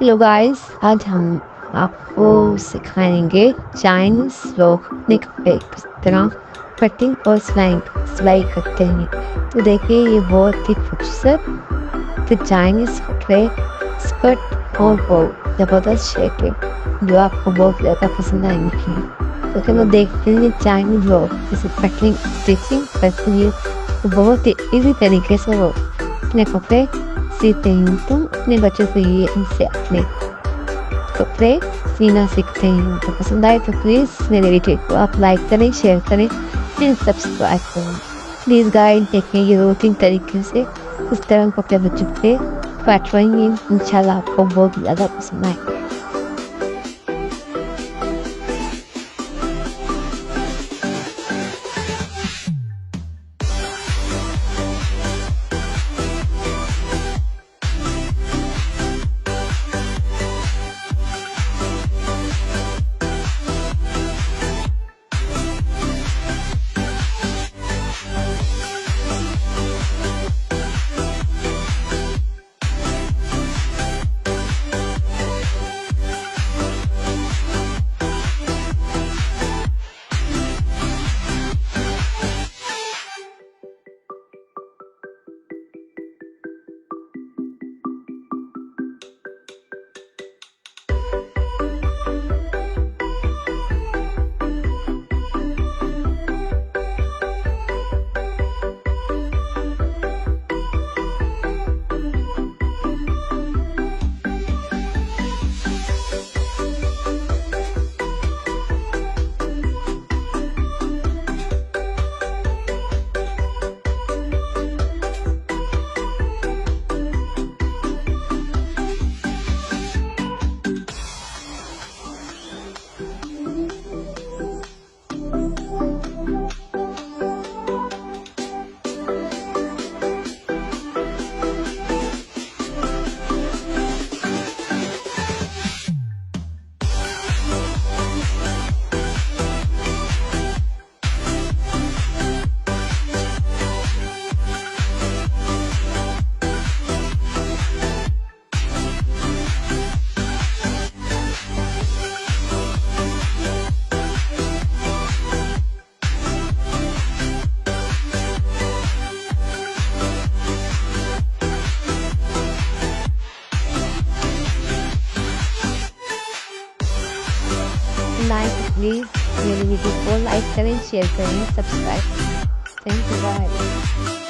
Hello guys, आज हम आपको सिखाएंगे चाइनीज लोग निक पे किस तरह कटिंग और सिलाई करते हैं। तो देखिए, ये बहुत ही खूबसूरत चाइनीज कपड़े स्कर्ट और बहुत ज़बरदस्त शेप है जो आपको बहुत ज़्यादा पसंद आएंगे। तो चलो देखते हैं चाइनीज लोग जैसे कटिंग स्टिचिंग करते हैं। तो बहुत ही इजी तरीके से वो अपने कपड़े सीते हैं। तुम अपने बच्चों को ये इनसे अपने कपड़े सीना सीखते हैं। तो पसंद आए तो प्लीज़ मेरे वीडियो को आप लाइक करें, शेयर करें एंड सब्सक्राइब करें। प्लीज़ गाइड देखें ये 2-3 तरीके से इस तरह कपड़े बच्चों पे काटवाएंगे। इंशाल्लाह आपको बहुत ज़्यादा पसंद आएंगे। प्लीज़ मेरे वीडियो को लाइक करें, शेयर करें, सब्सक्राइब करें। Thank you guys.